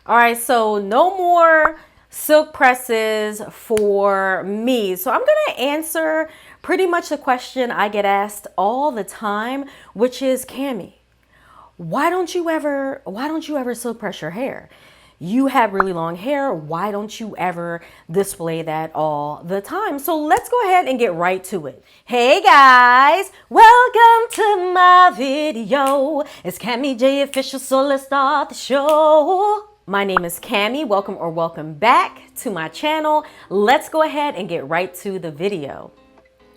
All right, so no more silk presses for me. So I'm gonna answer pretty much the question I get asked all the time, which is, Cammy, why don't you ever silk press your hair? You have really long hair. Why don't you ever display that all the time? So let's go ahead and get right to it. Hey guys, welcome to my video. It's CammyJOfficial, so let's start the show. My name is Cammy. Welcome back to my channel. Let's go ahead and get right to the video.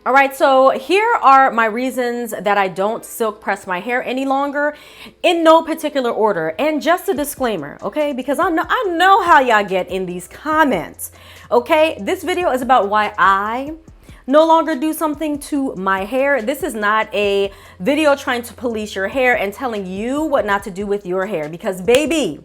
All right, so here are my reasons that I don't silk press my hair any longer, in no particular order. And just a disclaimer, okay, because I know how y'all get in these comments, okay? This video is about why I no longer do something to my hair. This is not a video trying to police your hair and telling you what not to do with your hair, because baby,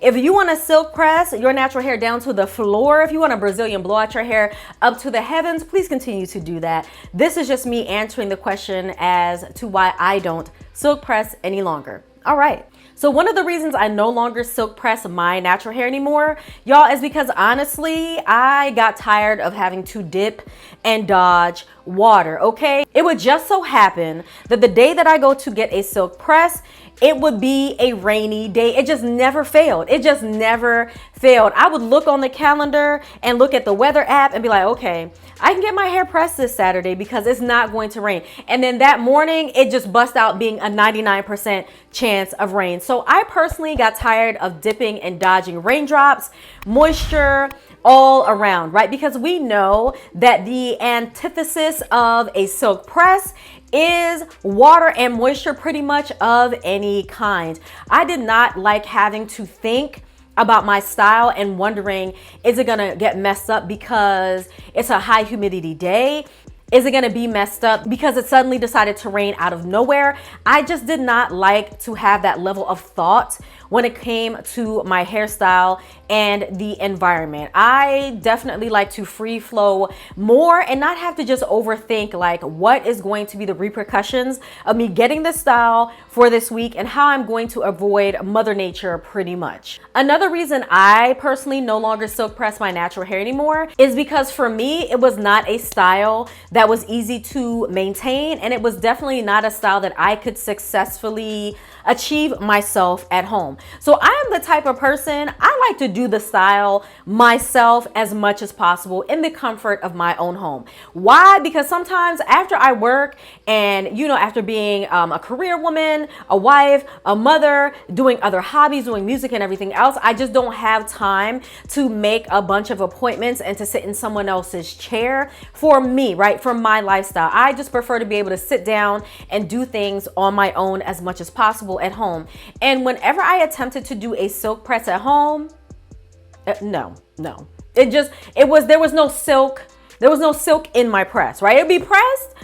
if you want to silk press your natural hair down to the floor, if you want a Brazilian blow out your hair up to the heavens, please continue to do that. This is just me answering the question as to why I don't silk press any longer. All right. So one of the reasons I no longer silk press my natural hair anymore, y'all, is because honestly, I got tired of having to dip and dodge water, okay? It would just so happen that the day that I go to get a silk press, it would be a rainy day. It just never failed. It just never failed. I would look on the calendar and look at the weather app and be like, okay, I can get my hair pressed this Saturday because it's not going to rain. And then that morning, it just bust out being a 99% chance of rain. So I personally got tired of dipping and dodging raindrops, moisture, all around, right? Because we know that the antithesis of a silk press is water and moisture, pretty much of any kind. I did not like having to think about my style and wondering, is it gonna get messed up because it's a high humidity day? Is it gonna be messed up because it suddenly decided to rain out of nowhere? I just did not like to have that level of thought when it came to my hairstyle and the environment. I definitely like to free flow more and not have to just overthink like what is going to be the repercussions of me getting this style for this week and how I'm going to avoid Mother Nature pretty much. Another reason I personally no longer silk press my natural hair anymore is because for me, it was not a style that was easy to maintain, and it was definitely not a style that I could successfully achieve myself at home. So I am the type of person, I like to do the style myself as much as possible in the comfort of my own home. Why? Because sometimes after I work and, you know, after being a career woman, a wife, a mother, doing other hobbies, doing music and everything else, I just don't have time to make a bunch of appointments and to sit in someone else's chair for me, right? For my lifestyle. I just prefer to be able to sit down and do things on my own as much as possible at home. And whenever I attempted to do a silk press at home, no. There was no silk in my press, right? It'd be pressed,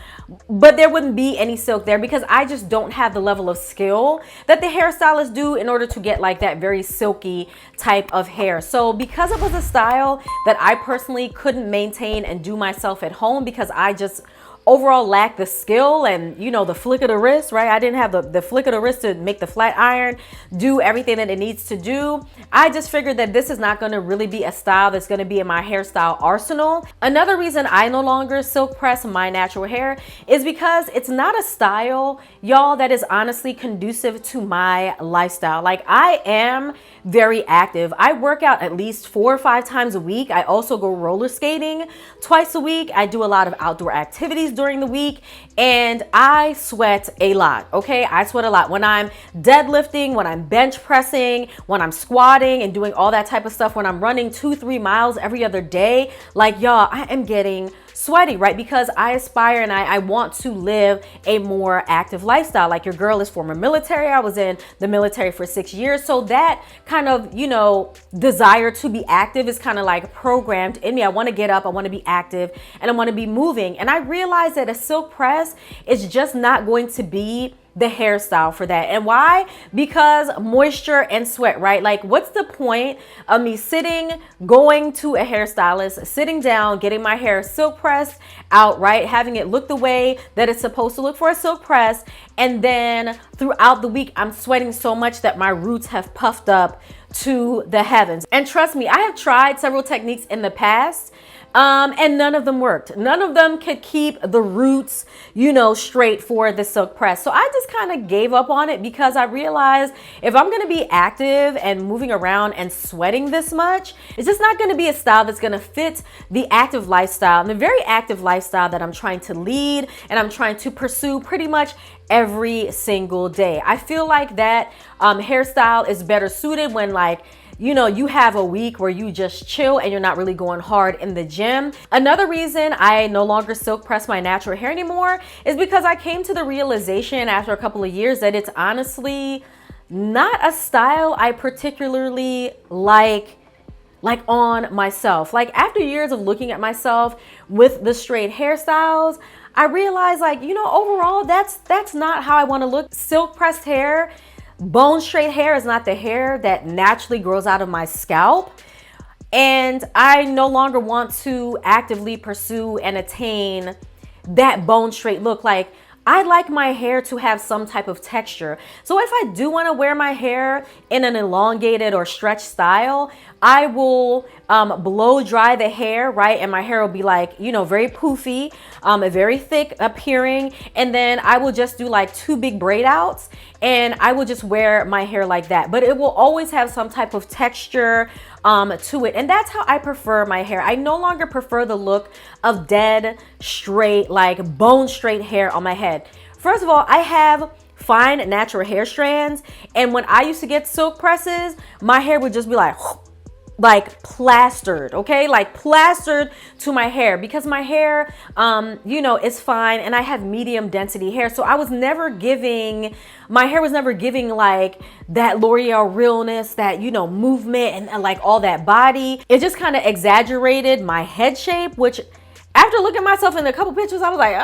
but there wouldn't be any silk there because I just don't have the level of skill that the hairstylists do in order to get like that very silky type of hair. So because it was a style that I personally couldn't maintain and do myself at home because I just overall lack the skill and, you know, the flick of the wrist, right? I didn't have the flick of the wrist to make the flat iron do everything that it needs to do. I just figured that this is not going to really be a style that's going to be in my hairstyle arsenal. Another reason I no longer silk press my natural hair is because it's not a style, y'all, that is honestly conducive to my lifestyle. Like, I am very active. I work out at least 4 or 5 times a week. I also go roller skating twice a week. I do a lot of outdoor activities during the week, and I sweat a lot, okay? I sweat a lot when I'm deadlifting, when I'm bench pressing, when I'm squatting and doing all that type of stuff, when I'm running 2-3 miles every other day. Like, y'all, I am getting sweaty, right? Because I aspire and I want to live a more active lifestyle. Like, your girl is former military. I was in the military for 6 years. So that kind of, you know, desire to be active is kind of like programmed in me. I want to get up, I want to be active, and I want to be moving. And I realized that a silk press is just not going to be the hairstyle for that. And why? Because moisture and sweat, right? Like, what's the point of me going to a hairstylist, sitting down, getting my hair silk pressed out, right? Having it look the way that it's supposed to look for a silk press. And then throughout the week, I'm sweating so much that my roots have puffed up to the heavens. And trust me, I have tried several techniques in the past, and none of them worked. None of them could keep the roots, straight for the silk press. So I just kind of gave up on it because I realized if I'm going to be active and moving around and sweating this much, it's just not going to be a style that's going to fit the active lifestyle and the very active lifestyle that I'm trying to lead and I'm trying to pursue pretty much every single day. I feel like that hairstyle is better suited when you have a week where you just chill and you're not really going hard in the gym. Another reason I no longer silk press my natural hair anymore is because I came to the realization after a couple of years that it's honestly not a style I particularly like on myself. Like after years of looking at myself with the straight hairstyles, I realized overall that's not how I want to look. Silk pressed hair, bone straight hair is not the hair that naturally grows out of my scalp. And I no longer want to actively pursue and attain that bone straight look. Like I like my hair to have some type of texture. So if I do want to wear my hair in an elongated or stretched style, I will blow dry the hair, right? And my hair will be very poofy, very thick appearing. And then I will just do like 2 big braid outs and I will just wear my hair like that. But it will always have some type of texture to it. And that's how I prefer my hair. I no longer prefer the look of dead, straight, like bone straight hair on my head. First of all, I have fine natural hair strands. And when I used to get silk presses, my hair would just be like plastered, okay? Like plastered to my hair because my hair, is fine and I have medium density hair. So my hair was never giving like that L'Oreal realness, that, movement and like all that body. It just kind of exaggerated my head shape, which after looking at myself in a couple pictures, I was like,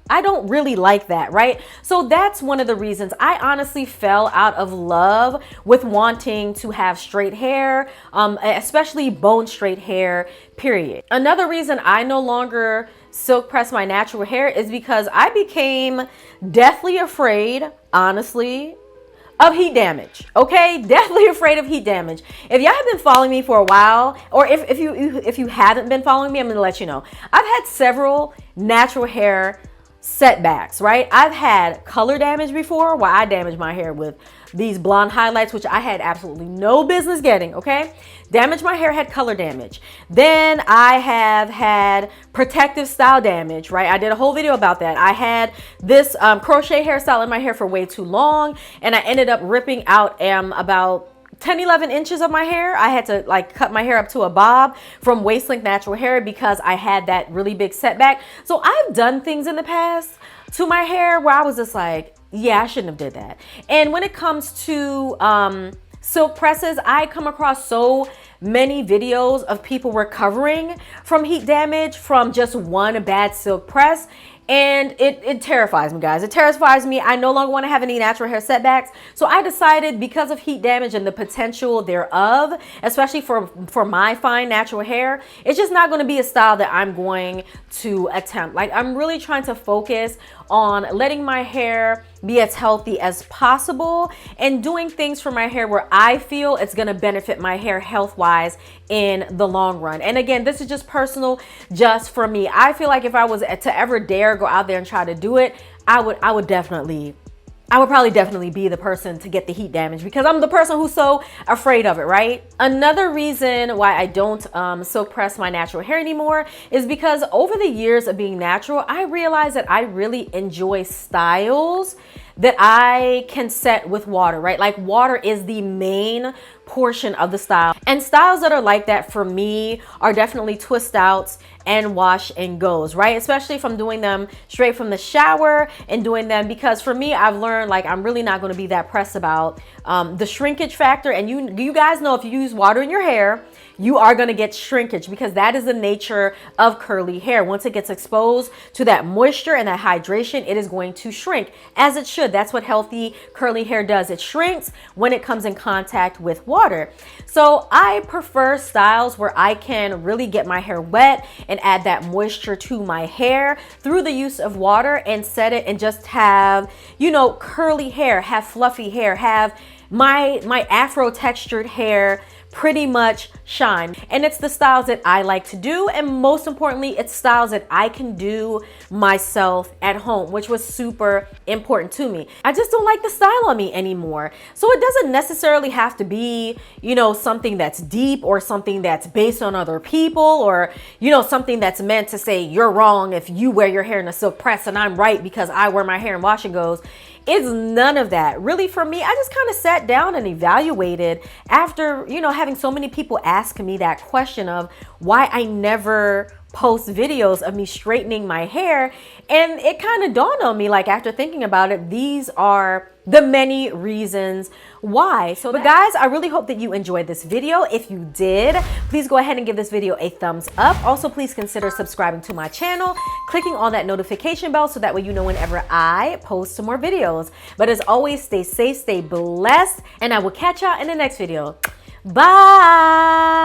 I don't really like that, right? So that's one of the reasons I honestly fell out of love with wanting to have straight hair, especially bone straight hair, period. Another reason I no longer silk press my natural hair is because I became deathly afraid, honestly, of heat damage. Okay, definitely afraid of heat damage. If y'all have been following me for a while, or if you haven't been following me, I'm gonna let you know. I've had several natural hair setbacks, right? I've had color damage before, where I damaged my hair with these blonde highlights, which I had absolutely no business getting, okay? Damaged my hair, had color damage. Then I have had protective style damage, right? I did a whole video about that. I had this crochet hairstyle in my hair for way too long, and I ended up ripping out about 10-11 inches of my hair. I had to cut my hair up to a bob from waist length natural hair because I had that really big setback. So I've done things in the past to my hair where I was just like, yeah, I shouldn't have did that. And when it comes to silk presses, I come across so many videos of people recovering from heat damage from just one bad silk press. And it terrifies me, guys. It terrifies me. I no longer want to have any natural hair setbacks. So I decided, because of heat damage and the potential thereof, especially for my fine natural hair, it's just not going to be a style that I'm going to attempt. Like, I'm really trying to focus on letting my hair be as healthy as possible and doing things for my hair where I feel it's going to benefit my hair health-wise in the long run. And again, this is just personal, just for me. I feel like if I was to ever dare go out there and try to do it, I would probably definitely be the person to get the heat damage because I'm the person who's so afraid of it, right? Another reason why I don't silk press my natural hair anymore is because over the years of being natural, I realized that I really enjoy styles that I can set with water, right? Like, water is the main portion of the style. And styles that are like that for me are definitely twist outs and wash and goes, right? Especially if I'm doing them straight from the shower and doing them, because for me, I've learned, like, I'm really not going to be that pressed about the shrinkage factor. And you guys know, if you use water in your hair, you are going to get shrinkage because that is the nature of curly hair. Once it gets exposed to that moisture and that hydration, it is going to shrink, as it should. That's what healthy curly hair does. It shrinks when it comes in contact with water. So I prefer styles where I can really get my hair wet and add that moisture to my hair through the use of water and set it and just have, curly hair, have fluffy hair, have my afro textured hair pretty much shine. And it's the styles that I like to do, and most importantly, it's styles that I can do myself at home, which was super important to me. I just don't like the style on me anymore. So it doesn't necessarily have to be, you know, something that's deep or something that's based on other people, or, you know, something that's meant to say you're wrong if you wear your hair in a silk press and I'm right because I wear my hair in wash and goes. It's none of that. Really, for me, I just kind of sat down and evaluated after, you know, having so many people ask me that question of why I never post videos of me straightening my hair. And it kind of dawned on me, like, after thinking about it, these are the many reasons why. So, but guys, I really hope that you enjoyed this video. If you did, please go ahead and give this video a thumbs up. Also, please consider subscribing to my channel, clicking on that notification bell so that way you know whenever I post some more videos. But as always, stay safe, stay blessed, and I will catch y'all in the next video. Bye.